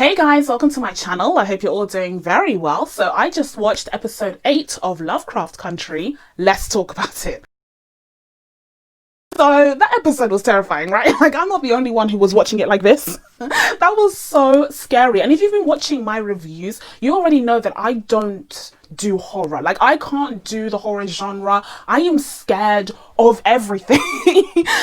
Hey guys, welcome to my channel. I hope you're all doing very well. So I just watched episode 8 of Lovecraft Country. Let's talk about it. So that episode was terrifying, right? Like, I'm not the only one who was watching it like this. That was so scary. And if you've been watching my reviews, you already know that I don't do horror. Like, I can't do the horror genre. I am scared of everything.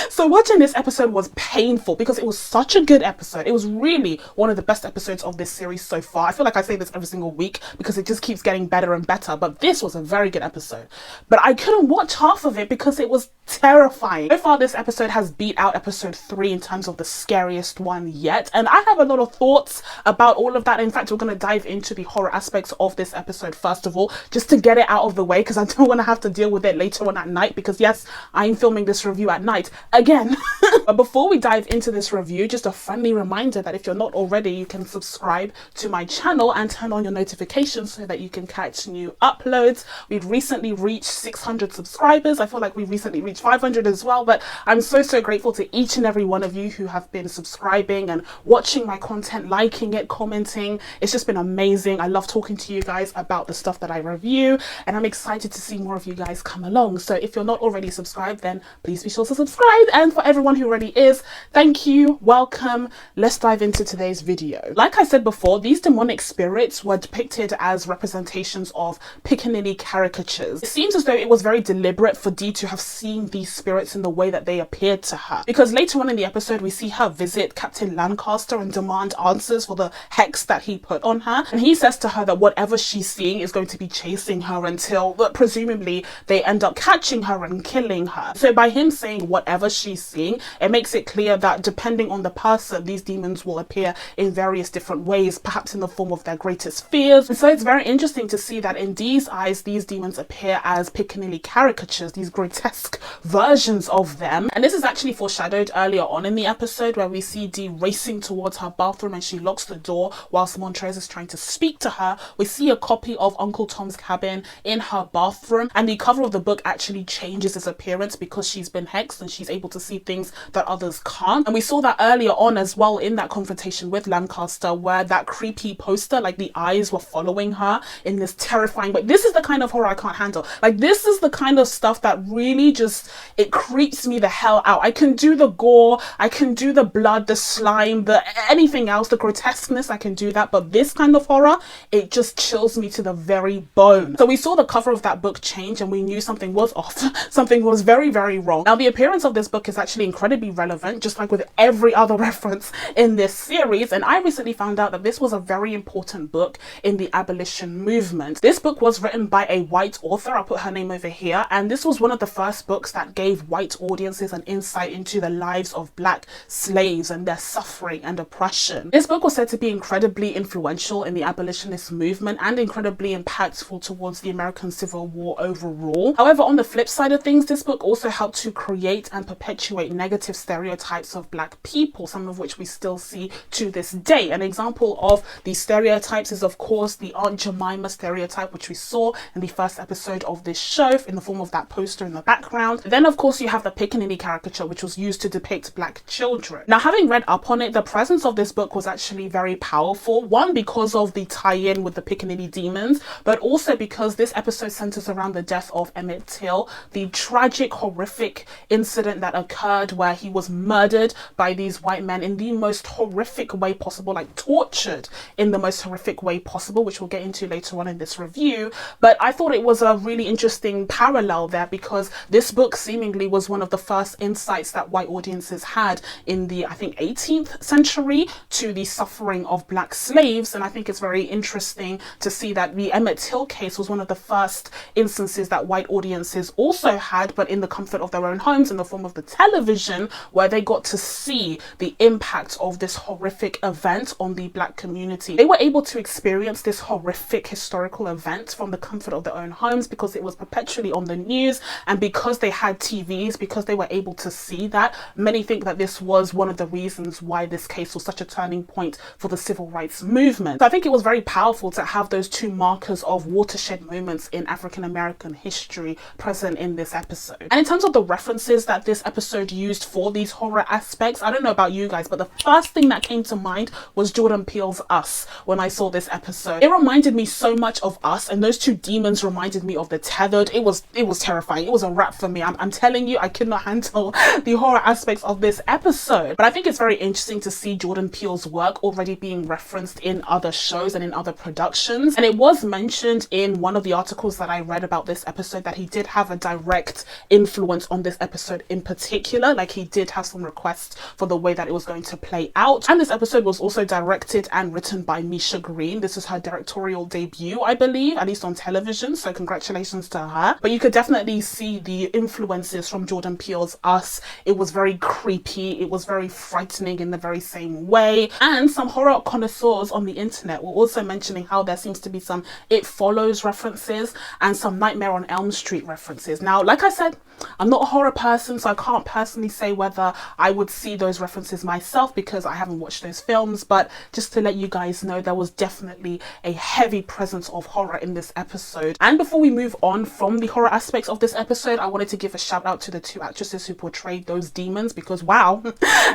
So watching this episode was painful because it was such a good episode. It was really one of the best episodes of this series so far. I feel like I say this every single week because it just keeps getting better and better, but this was a very good episode. But I couldn't watch half of it because it was terrifying. So far this episode has beat out episode 3 in terms of the scariest one yet, and I have a lot of thoughts about all of that. In fact, we're going to dive into the horror aspects of this episode first of all, just to get it out of the way, because I don't want to have to deal with it later on at night, because yes, I'm filming this review at night again. But before we dive into this review, just a friendly reminder that if you're not already, you can subscribe to my channel and turn on your notifications so that you can catch new uploads. We've recently reached 600 subscribers. I feel like we recently reached 500 as well, but I'm so grateful to each and every one of you who have been subscribing and watching my content, liking it, commenting. It's just been amazing. I love talking to you guys about the stuff that I review, and I'm excited to see more of you guys come along. So if you're not already subscribed, then please be sure to subscribe. And for everyone who already is, thank you, welcome. Let's dive into today's video. Like I said before, these demonic spirits were depicted as representations of Piccaninny caricatures. It seems as though it was very deliberate for Dee to have seen these spirits in the way that they appeared to her, because later on in the episode we see her visit Captain Lancaster and demand answers for the hex that he put on her, and he says to her that whatever she's seeing is going to be chasing her until presumably they end up catching her and killing her. So by him saying whatever she's seeing, it makes it clear that depending on the person, these demons will appear in various different ways, perhaps in the form of their greatest fears. And so it's very interesting to see that in Dee's eyes, these demons appear as Piccaninny caricatures, these grotesque versions of them. And this is actually foreshadowed earlier on in the episode, where we see Dee racing towards her bathroom and she locks the door whilst Montrez is trying to speak to her. We see a copy of Uncle Tom's Cabin in her bathroom, and the cover of the book actually changes its appearance because she's been hexed and she's able to see things that others can't. And we saw that earlier on as well in that confrontation with Lancaster, where that creepy poster, like the eyes were following her in this terrifying way. This is the kind of horror I can't handle. Like, this is the kind of stuff that really just, it creeps me the hell out. I can do the gore, I can do the blood, the slime, the anything else, the grotesqueness, I can do that, but this kind of horror, it just chills me to the very bone. So we saw the cover of that book change and we knew something was off. Something was very wrong. Now the appearance of this book is actually incredibly relevant, just like with every other reference in this series, and I recently found out that this was a very important book in the abolition movement. This book was written by a white author, I'll put her name over here, and this was one of the first books that gave white audiences an insight into the lives of black slaves and their suffering and oppression. This book was said to be incredibly influential in the abolitionist movement and incredibly impactful towards the American Civil War overall. However, on the flip side of things, this book also helped to create and perpetuate negative stereotypes of black people, some of which we still see to this day. An example of these stereotypes is of course the Aunt Jemima stereotype, which we saw in the first episode of this show in the form of that poster in the background. Then of course you have the Piccaninny caricature, which was used to depict black children. Now, having read up on it, the presence of this book was actually very powerful. One, because of the tie-in with the Piccaninny demons, but also because this episode centers around the death of Emmett Till, the tragic, horrific incident that occurred where he was murdered by these white men in the most horrific way possible, like tortured in the most horrific way possible, which we'll get into later on in this review. But I thought it was a really interesting parallel there, because this book seemingly was one of the first insights that white audiences had in the, I think, 18th century to the suffering of black slaves. And I think it's very interesting to see that the Emmett Till case was one of the first instances that white audiences also had, but in the comfort of their own homes in the form of the television, where they got to see the impact of this horrific event on the black community. They were able to experience this horrific historical event from the comfort of their own homes because it was perpetually on the news, and because they had TVs, because they were able to see that, many think that this was one of the reasons why this case was such a turning point for the civil rights movement. So I think it was very powerful to have those two markers of watershed moments in African American history present in this episode. And in terms of the references that this episode used for these horror aspects, I don't know about you guys, but the first thing that came to mind was Jordan Peele's Us when I saw this episode. It reminded me so much of Us, and those two demons reminded me of The Tethered. It was terrifying. It was a wrap for me. I'm telling you, I could not handle the horror aspects of this episode. But I think it's very interesting to see Jordan Peele's work already being referenced in other shows and in other productions. And it was mentioned in one of the articles that I read about this episode that he did have a direct influence on this episode in particular. Like, he did have some requests for the way that it was going to play out. And this episode was also directed and written by Misha Green. This is her directorial debut, I believe, at least on television, so congratulations to her. But you could definitely see the influences from Jordan Peele's Us. It was very creepy, it was very frightening in the very same way. And some horror connoisseurs on the internet were also mentioning how there seems to be some It Follows references and some Nightmare on Elm Street references. Now, like I said, I'm not a horror person, so I can't personally say whether I would see those references myself because I haven't watched those films, but just to let you guys know, there was definitely a heavy presence of horror in this episode. And before we move on from the horror aspects of this episode, I wanted to give a shout out to the two actresses who portrayed those demons because wow,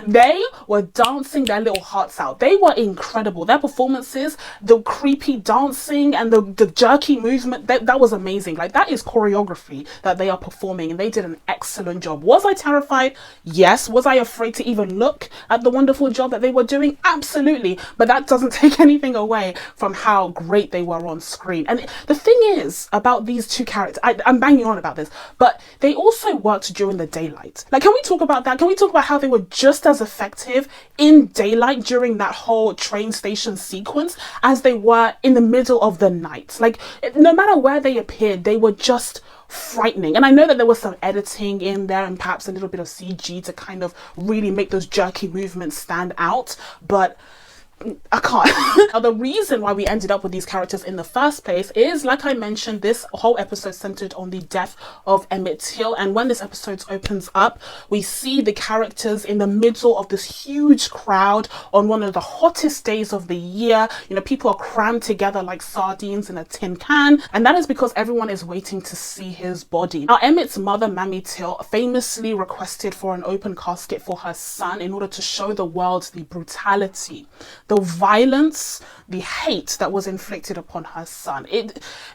they were dancing their little hearts out. They were incredible. Their performances, the creepy dancing and the jerky movement, that was amazing. Like, that is choreography that they are performing, and they did an excellent job. Was I terrified? Yes. Was I afraid to even look at the wonderful job that they were doing? Absolutely. But that doesn't take anything away from how great they were on screen. And the thing is about these two characters, I'm banging on about this, but they also worked during the daylight. Like, can we talk about that? Can we talk about how they were just as effective in daylight during that whole train station sequence as they were in the middle of the night? Like, no matter where they appeared, they were just frightening. And I know that there was some editing in there and perhaps a little bit of CG to kind of really make those jerky movements stand out, but I can't. Now, the reason why we ended up with these characters in the first place is, like I mentioned, this whole episode centered on the death of Emmett Till. And when this episode opens up, we see the characters in the middle of this huge crowd on one of the hottest days of the year. You know, people are crammed together like sardines in a tin can. And that is because everyone is waiting to see his body. Now, Emmett's mother, Mammy Till, famously requested for an open casket for her son in order to show the world the brutality, the violence, the hate that was inflicted upon her son.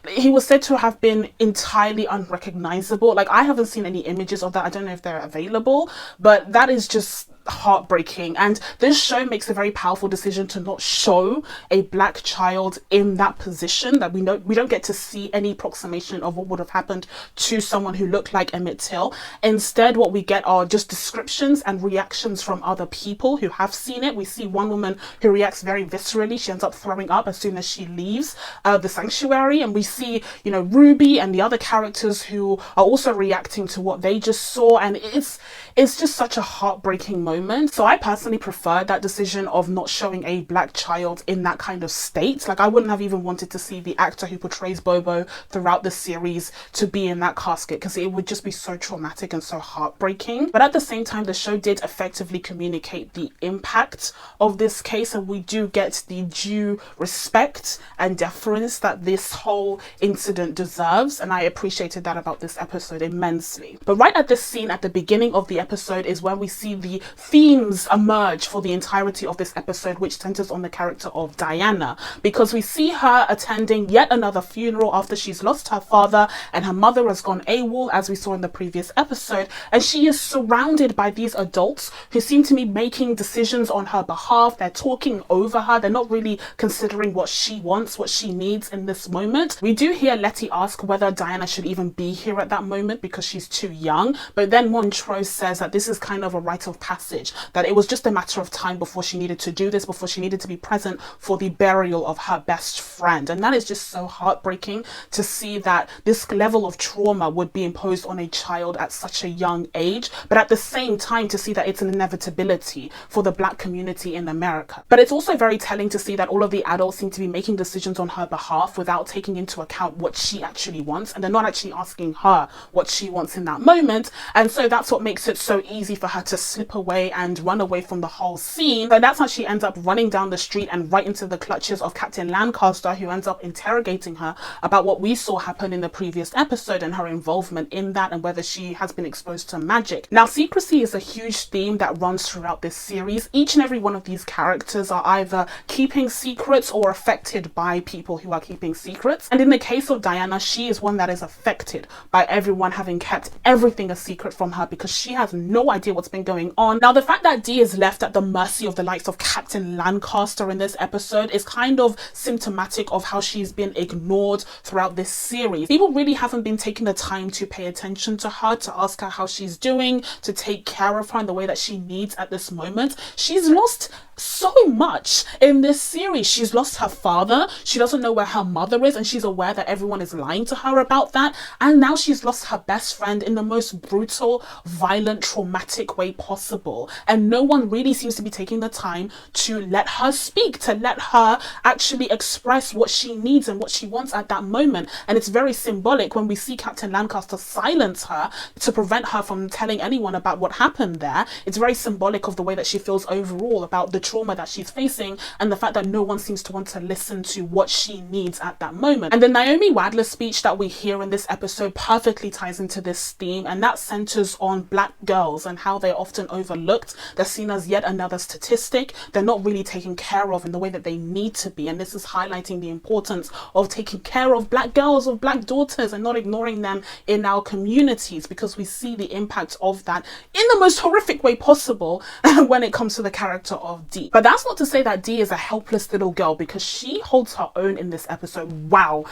He was said to have been entirely unrecognizable. Like, I haven't seen any images of that. I don't know if they're available, but that is just heartbreaking. And this show makes a very powerful decision to not show a black child in that position, that we don't get to see any approximation of what would have happened to someone who looked like Emmett Till. Instead, what we get are just descriptions and reactions from other people who have seen it. We see one woman who reacts very viscerally. She ends up throwing up as soon as she leaves the sanctuary, and we see, you know, Ruby and the other characters who are also reacting to what they just saw, and it's just such a heartbreaking moment. So I personally preferred that decision of not showing a black child in that kind of state. Like, I wouldn't have even wanted to see the actor who portrays Bobo throughout the series to be in that casket, because it would just be so traumatic and so heartbreaking. But at the same time, the show did effectively communicate the impact of this case, and we do get the due respect and deference that this whole incident deserves, and I appreciated that about this episode immensely. But right at this scene at the beginning of the episode is when we see the themes emerge for the entirety of this episode, which centers on the character of Diana, because we see her attending yet another funeral after she's lost her father and her mother has gone AWOL, as we saw in the previous episode, and she is surrounded by these adults who seem to be making decisions on her behalf. They're talking over her. They're not really considering what she wants, what she needs in this moment. We do hear Letty ask whether Diana should even be here at that moment because she's too young, but then Montrose says that this is kind of a rite of passage, that it was just a matter of time before she needed to do this, before she needed to be present for the burial of her best friend. And that is just so heartbreaking to see that this level of trauma would be imposed on a child at such a young age, but at the same time to see that it's an inevitability for the black community in America. But it's also very telling to see that all of the adults seem to be making decisions on her behalf without taking into account what she actually wants, and they're not actually asking her what she wants in that moment. And so that's what makes it so easy for her to slip away away and run away from the whole scene. So that's how she ends up running down the street and right into the clutches of Captain Lancaster, who ends up interrogating her about what we saw happen in the previous episode and her involvement in that and whether she has been exposed to magic. Now, secrecy is a huge theme that runs throughout this series. Each and every one of these characters are either keeping secrets or affected by people who are keeping secrets. And in the case of Diana, she is one that is affected by everyone having kept everything a secret from her because she has no idea what's been going on. Now, the fact that Dee is left at the mercy of the likes of Captain Lancaster in this episode is kind of symptomatic of how she's been ignored throughout this series. People really haven't been taking the time to pay attention to her, to ask her how she's doing, to take care of her in the way that she needs at this moment. She's lost so much in this series. She's lost her father, she doesn't know where her mother is, and she's aware that everyone is lying to her about that. And now she's lost her best friend in the most brutal, violent, traumatic way possible. And no one really seems to be taking the time to let her speak, to let her actually express what she needs and what she wants at that moment. And it's very symbolic when we see Captain Lancaster silence her to prevent her from telling anyone about what happened there. It's very symbolic of the way that she feels overall about the trauma that she's facing and the fact that no one seems to want to listen to what she needs at that moment. And the Naomi Wadler speech that we hear in this episode perfectly ties into this theme, and that centers on Black girls and how they're often overlooked. They're seen as yet another statistic. They're not really taken care of in the way that they need to be, and this is highlighting the importance of taking care of Black girls, of Black daughters, and not ignoring them in our communities, because we see the impact of that in the most horrific way possible when it comes to the character of Dee. But that's not to say that Dee is a helpless little girl, because she holds her own in this episode. Wow,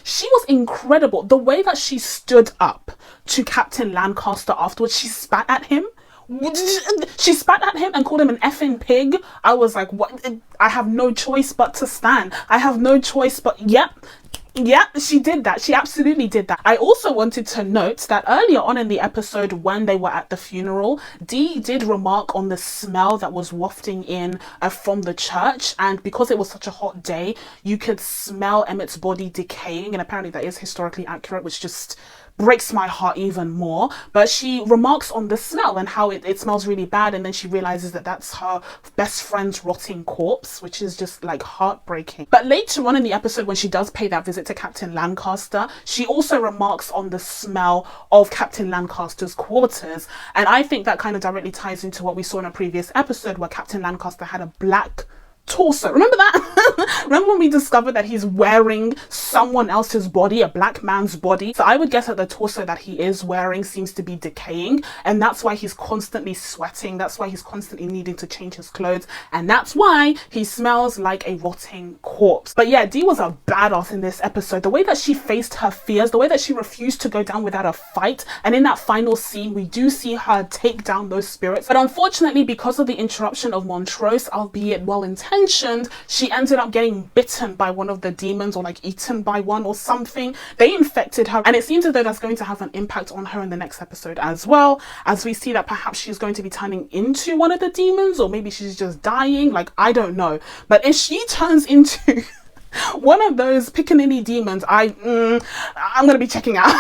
she was incredible. The way that she stood up to Captain Lancaster afterwards, she spat at him. She spat at him and called him an effing pig. I was like, what? I have no choice but to stand. I have no choice but, yep. Yeah, she did that. She absolutely did that. I also wanted to note that earlier on in the episode when they were at the funeral, Dee did remark on the smell that was wafting in from the church, and because it was such a hot day, you could smell Emmett's body decaying, and apparently that is historically accurate, which just breaks my heart even more. But she remarks on the smell and how it smells really bad, and then she realizes that that's her best friend's rotting corpse, which is just like heartbreaking. But later on in the episode, when she does pay that visit to Captain Lancaster, she also remarks on the smell of Captain Lancaster's quarters, and I think that kind of directly ties into what we saw in a previous episode where Captain Lancaster had a black torso. Remember that? Remember when we discovered that he's wearing someone else's body, a Black man's body? So I would guess that the torso that he is wearing seems to be decaying, and that's why he's constantly sweating. That's why he's constantly needing to change his clothes, and that's why he smells like a rotting corpse. But yeah, Dee was a badass in this episode. The way that she faced her fears, the way that she refused to go down without a fight, and in that final scene we do see her take down those spirits. But unfortunately, because of the interruption of Montrose, albeit well-intentioned, she ended up getting bitten by one of the demons, or like eaten by one or something. They infected her, and it seems as though that's going to have an impact on her in the next episode as well, as we see that perhaps she's going to be turning into one of the demons, or maybe she's just dying. Like, I don't know. But if she turns into one of those Piccaninny demons, I'm gonna be checking out.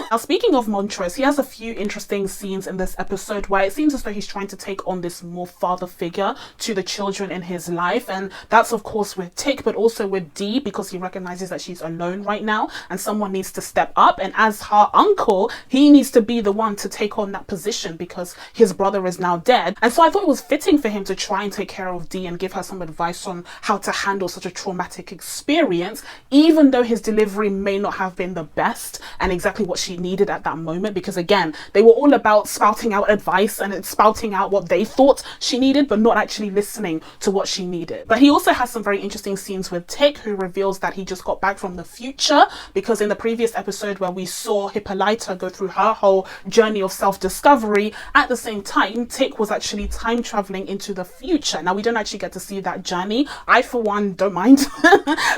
Now, speaking of Montrose, he has a few interesting scenes in this episode where it seems as though he's trying to take on this more father figure to the children in his life, and that's of course with Tick, but also with Dee, because he recognizes that she's alone right now and someone needs to step up, and as her uncle, he needs to be the one to take on that position because his brother is now dead. And so I thought it was fitting for him to try and take care of Dee and give her some advice on how to handle such a traumatic experience, even though his delivery may not have been the best and exactly what she needed at that moment, because again, they were all about spouting out advice and spouting out what they thought she needed, but not actually listening to what she needed. But he also has some very interesting scenes with Tick, who reveals that he just got back from the future, because in the previous episode where we saw Hippolyta go through her whole journey of self-discovery, at the same time Tick was actually time traveling into the future. Now, we don't actually get to see that journey. I for one don't mind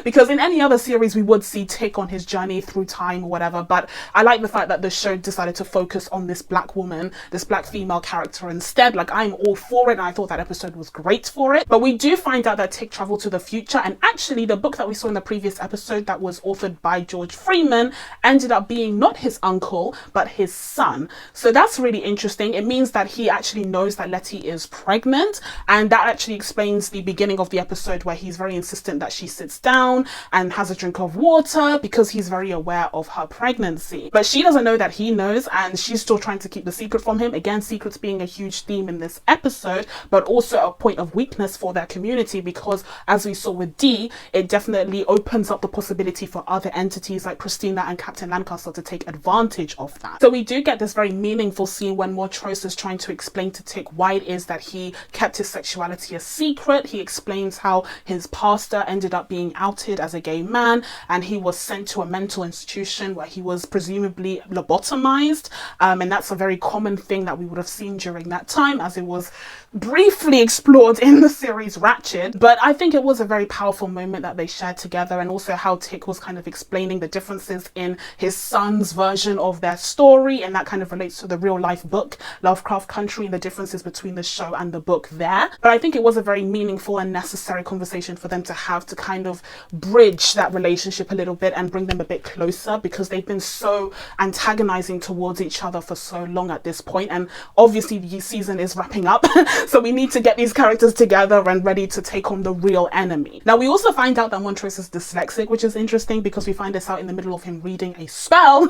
because in any other series we would see Tick on his journey through time or whatever, but I like the fact that the show decided to focus on this black woman, this black female character instead. Like, I'm all for it, and I thought that episode was great for it. But we do find out that Tick traveled to the future, and actually the book that we saw in the previous episode that was authored by George Freeman ended up being not his uncle but his son. So that's really interesting. It means that he actually knows that Letty is pregnant, and that actually explains the beginning of the episode where he's very insistent that she sits down and has a drink of water because he's very aware of her pregnancy. But she doesn't know that he knows, and she's still trying to keep the secret from him. Again, secrets being a huge theme in this episode, but also a point of weakness for their community, because as we saw with Dee, it definitely opens up the possibility for other entities like Christina and Captain Lancaster to take advantage of that. So we do get this very meaningful scene when Montrose is trying to explain to Tick why it is that he kept his sexuality a secret. He explains how his pastor ended up being outed as a gay man, and he was sent to a mental institution where he was presumably lobotomized, and that's a very common thing that we would have seen during that time, as it was briefly explored in the series Ratched. But I think it was a very powerful moment that they shared together, and also how Tick was kind of explaining the differences in his son's version of their story, and that kind of relates to the real life book Lovecraft Country and the differences between the show and the book there. But I think it was a very meaningful and necessary conversation for them to have, to kind of bridge that relationship a little bit and bring them a bit closer, because they've been so antagonizing towards each other for so long at this point, and obviously the season is wrapping up so we need to get these characters together and ready to take on the real enemy. Now we also find out that Montrose is dyslexic, which is interesting because we find this out in the middle of him reading a spell.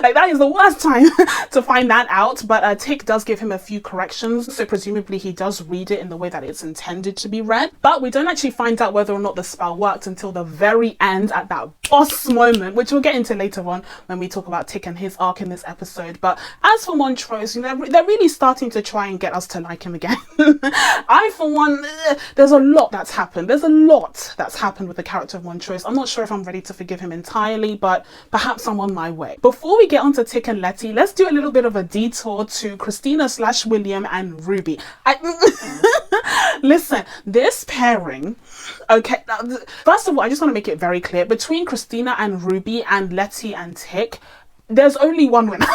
Like, that is the worst time to find that out. But Tick does give him a few corrections, so presumably he does read it in the way that it's intended to be read. But we don't actually find out whether or not the spell worked until the very end, at that boss moment, which we'll get into later on when we talk about Tick and his arc in this episode. But as for Montrose, you know, they're really starting to try and get us to like him again. I, for one, there's a lot that's happened. There's a lot that's happened with the character of Montrose. I'm not sure if I'm ready to forgive him entirely, but perhaps I'm on my way. Before we get onto Tick and Letty, let's do a little bit of a detour to Christina/William and Ruby. Listen, this pairing, okay, first of all, I just want to make it very clear, between Christina and Ruby and Letty and Tick, there's only one winner.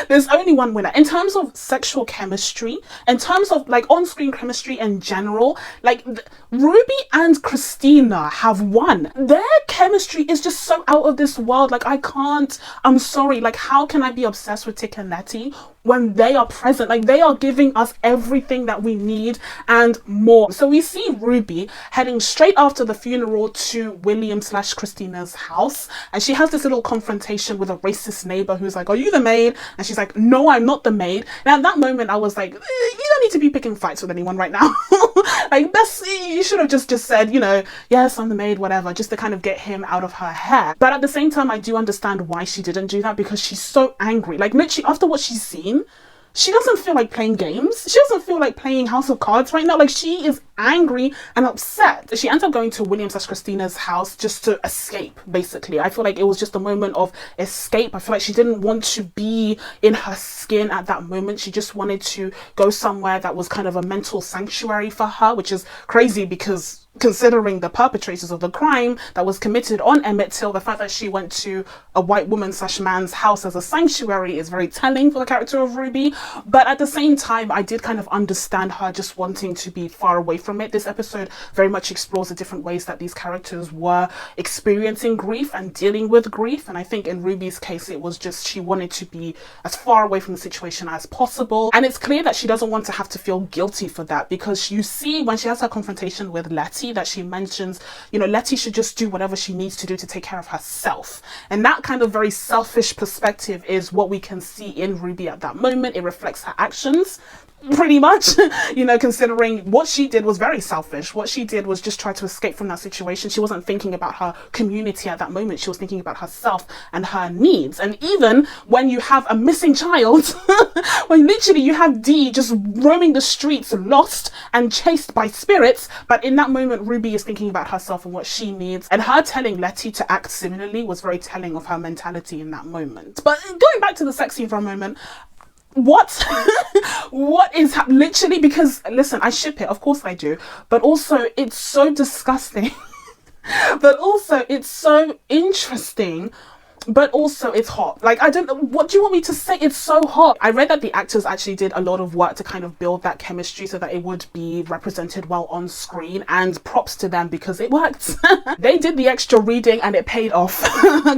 There's only one winner. In terms of sexual chemistry, in terms of like on-screen chemistry in general, like Ruby and Christina have won. Their chemistry is just so out of this world. Like, I'm sorry, like, how can I be obsessed with Tick and Letty when they are present? Like, they are giving us everything that we need and more. So we see Ruby heading straight after the funeral to William/Christina's house, and she has this little confrontation with a racist neighbor who's like, "Are you the maid?" And she's like, "No, I'm not the maid." And at that moment I was like, you don't need to be picking fights with anyone right now. Like, you should have just said, you know, "Yes, I'm the maid," whatever, just to kind of get him out of her hair. But at the same time, I do understand why she didn't do that, because she's so angry. Like, literally after what she's seen, she doesn't feel like playing games. She doesn't feel like playing House of Cards right now. Like, she is angry and upset. She ends up going to William/Christina's house just to escape, basically. I feel like it was just a moment of escape. I feel like she didn't want to be in her skin at that moment. She just wanted to go somewhere that was kind of a mental sanctuary for her, which is crazy because considering the perpetrators of the crime that was committed on Emmett Till, the fact that she went to a white woman/man's house as a sanctuary is very telling for the character of Ruby. But at the same time, I did kind of understand her just wanting to be far away from it. This episode very much explores the different ways that these characters were experiencing grief and dealing with grief. And I think in Ruby's case, it was just she wanted to be as far away from the situation as possible. And it's clear that she doesn't want to have to feel guilty for that, because you see when she has her confrontation with Letty that she mentions, you know, Letty should just do whatever she needs to do to take care of herself. And that kind of very selfish perspective is what we can see in Ruby at that moment. It reflects her actions, pretty much, you know, considering what she did was very selfish. What she did was just try to escape from that situation. She wasn't thinking about her community at that moment. She was thinking about herself and her needs. And even when you have a missing child, when literally you have Dee just roaming the streets, lost and chased by spirits, but in that moment Ruby is thinking about herself and what she needs, and her telling Letty to act similarly was very telling of her mentality in that moment. But going back to the sex scene for a moment, what is literally, because listen, I ship it, of course I do, but also it's so disgusting But also, it's so interesting, but also it's hot. Like, I don't know, what do you want me to say? It's so hot. I read that the actors actually did a lot of work to kind of build that chemistry so that it would be represented well on screen, and props to them because it worked. They did the extra reading and it paid off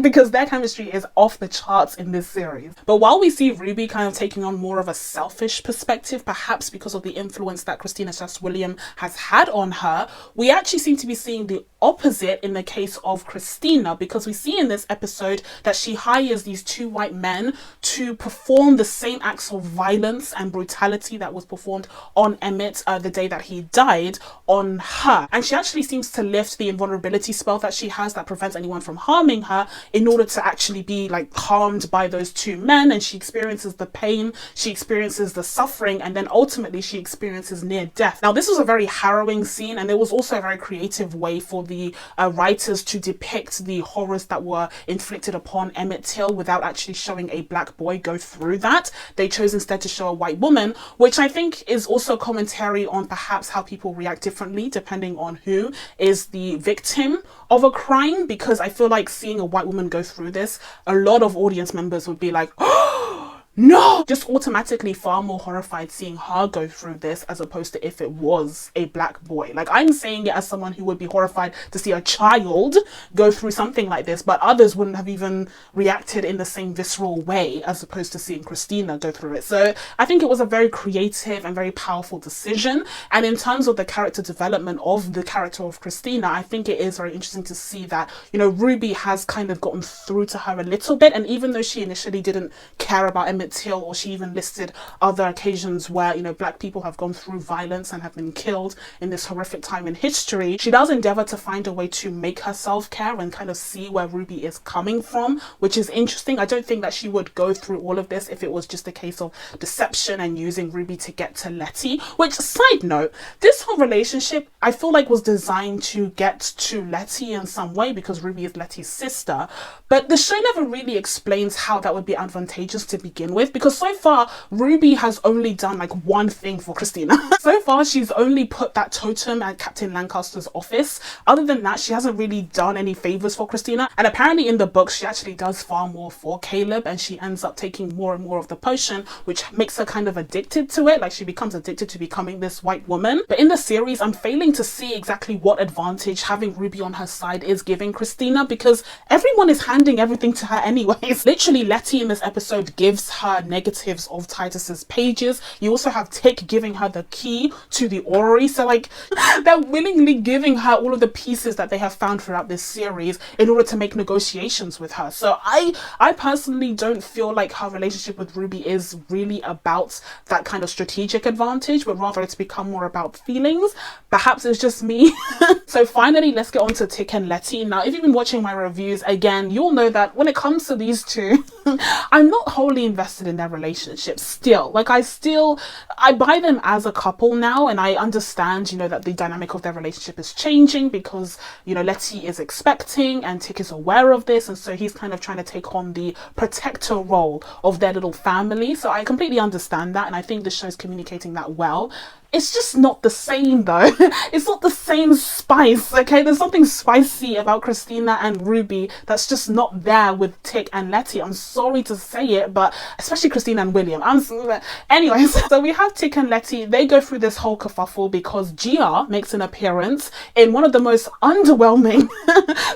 because their chemistry is off the charts in this series. But while we see Ruby kind of taking on more of a selfish perspective, perhaps because of the influence that Christina Chess William has had on her, we actually seem to be seeing the opposite in the case of Christina, because we see in this episode that she hires these two white men to perform the same acts of violence and brutality that was performed on Emmett the day that he died on her. And she actually seems to lift the invulnerability spell that she has that prevents anyone from harming her in order to actually be like harmed by those two men. And she experiences the pain, she experiences the suffering, and then ultimately she experiences near death. Now, this was a very harrowing scene, and it was also a very creative way for the writers to depict the horrors that were inflicted upon Emmett Till without actually showing a black boy go through that. They chose instead to show a white woman, which I think is also commentary on perhaps how people react differently depending on who is the victim of a crime, because I feel like seeing a white woman go through this, a lot of audience members would be like, oh, no, just automatically far more horrified seeing her go through this as opposed to if it was a black boy. Like, I'm saying it as someone who would be horrified to see a child go through something like this, but others wouldn't have even reacted in the same visceral way as opposed to seeing Christina go through it. So I think it was a very creative and very powerful decision. And in terms of the character development of the character of Christina, I think it is very interesting to see that, you know, Ruby has kind of gotten through to her a little bit. And even though she initially didn't care about Emmett Till, or she even listed other occasions where, you know, black people have gone through violence and have been killed in this horrific time in history, she does endeavor to find a way to make herself care and kind of see where Ruby is coming from, which is interesting. I don't think that she would go through all of this if it was just a case of deception and using Ruby to get to Letty, which, side note, this whole relationship I feel like was designed to get to Letty in some way because Ruby is Letty's sister, but the show never really explains how that would be advantageous to begin with, because so far Ruby has only done like one thing for Christina. So far she's only put that totem at Captain Lancaster's office. Other than that, she hasn't really done any favors for Christina, and apparently in the books she actually does far more for Caleb, and she ends up taking more and more of the potion, which makes her kind of addicted to it. Like, she becomes addicted to becoming this white woman. But in the series, I'm failing to see exactly what advantage having Ruby on her side is giving Christina, because everyone is handing everything to her anyways. Literally, Letty in this episode gives her negatives of Titus's pages. You also have Tick giving her the key to the orrery. So like, they're willingly giving her all of the pieces that they have found throughout this series in order to make negotiations with her. So I personally don't feel like her relationship with Ruby is really about that kind of strategic advantage, but rather it's become more about feelings. Perhaps it's just me. So finally, let's get on to Tick and Letty. Now, if you've been watching my reviews, again, you'll know that when it comes to these two, I'm not wholly invested in their relationship still. Like, I buy them as a couple now, and I understand, you know, that the dynamic of their relationship is changing because, you know, Letty is expecting and Tick is aware of this, and so he's kind of trying to take on the protector role of their little family. So I completely understand that, and I think the show's communicating that well. It's just not the same though. It's not the same spice, okay? There's something spicy about Christina and Ruby that's just not there with Tick and Letty. I'm sorry to say it, but especially Christina and William. Anyways, so we have Tick and Letty. They go through this whole kerfuffle because Gia makes an appearance in one of the most underwhelming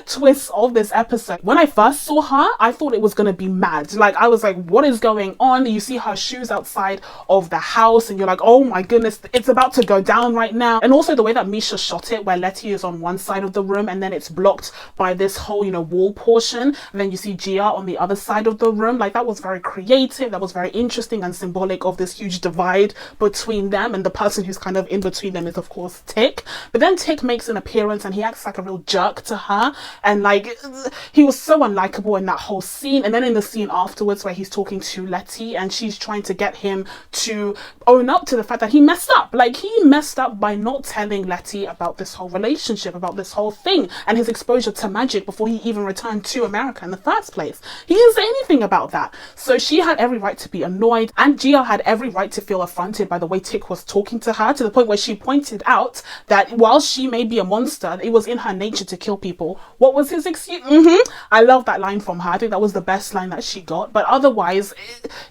twists of this episode. When I first saw her, I thought it was going to be mad. Like, I was like, what is going on? You see her shoes outside of the house and you're like, oh my goodness, it's about to go down right now. And also the way that Misha shot it, where Letty is on one side of the room and then it's blocked by this whole, you know, wall portion, and then you see Gia on the other side of the room. Like, that was very creative, that was very interesting and symbolic of this huge divide between them, and the person who's kind of in between them is of course Tick. But then Tick makes an appearance and he acts like a real jerk to her, and like, he was so unlikable in that whole scene. And then in the scene afterwards where he's talking to Letty and she's trying to get him to own up to the fact that he messed up. Like, he messed up by not telling Letty about this whole relationship, about this whole thing, and his exposure to magic before he even returned to America in the first place. He didn't say anything about that. So she had every right to be annoyed, and Gia had every right to feel affronted by the way Tick was talking to her, to the point where she pointed out that while she may be a monster, it was in her nature to kill people. What was his excuse? I love that line from her. I think that was the best line that she got. But otherwise,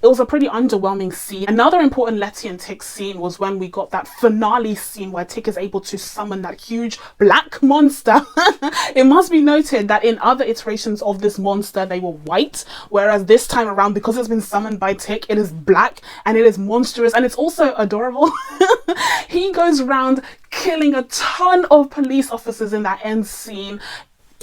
it was a pretty underwhelming scene. Another important Letty and Tick scene was when we got that finale scene where Tick is able to summon that huge black monster. It must be noted that in other iterations of this monster, they were white, whereas this time around, because it's been summoned by Tick, it is black, and it is monstrous, and it's also adorable. He goes around killing a ton of police officers in that end scene.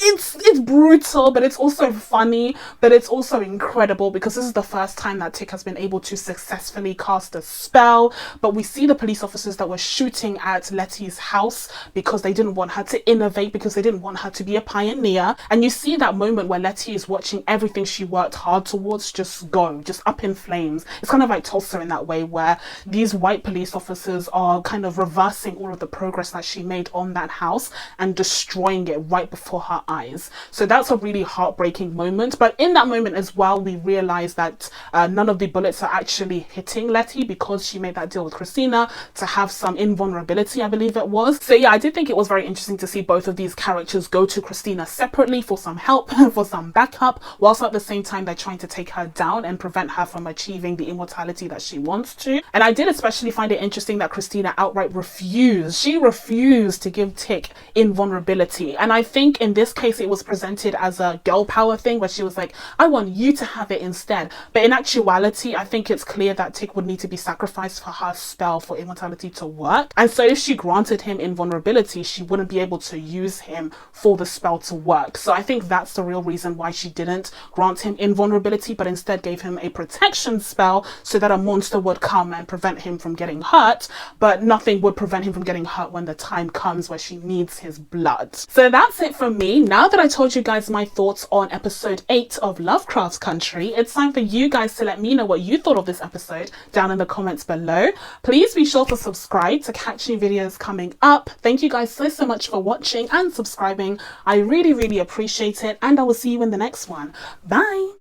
It's brutal, but it's also funny, but it's also incredible, because this is the first time that Tick has been able to successfully cast a spell. But we see the police officers that were shooting at Letty's house because they didn't want her to innovate, because they didn't want her to be a pioneer. And you see that moment where Letty is watching everything she worked hard towards just go, just up in flames. It's kind of like Tulsa in that way, where these white police officers are kind of reversing all of the progress that she made on that house and destroying it right before her eyes. So that's a really heartbreaking moment. But in that moment as well, we realize that none of the bullets are actually hitting Letty, because she made that deal with Christina to have some invulnerability, I believe it was. So yeah, I did think it was very interesting to see both of these characters go to Christina separately for some help, for some backup, whilst at the same time they're trying to take her down and prevent her from achieving the immortality that she wants to. And I did especially find it interesting that Christina outright refused. She refused to give Tick invulnerability. And I think in this case it was presented as a girl power thing, where she was like, I want you to have it instead. But in actuality, I think it's clear that Tick would need to be sacrificed for her spell for immortality to work. And so if she granted him invulnerability, she wouldn't be able to use him for the spell to work. So I think that's the real reason why she didn't grant him invulnerability, but instead gave him a protection spell so that a monster would come and prevent him from getting hurt, but nothing would prevent him from getting hurt when the time comes where she needs his blood. So that's it for me. Now that I told you guys my thoughts on episode 8 of Lovecraft Country, it's time for you guys to let me know what you thought of this episode down in the comments below. Please be sure to subscribe to catch new videos coming up. Thank you guys so much for watching and subscribing. I really appreciate it, and I will see you in the next one. Bye!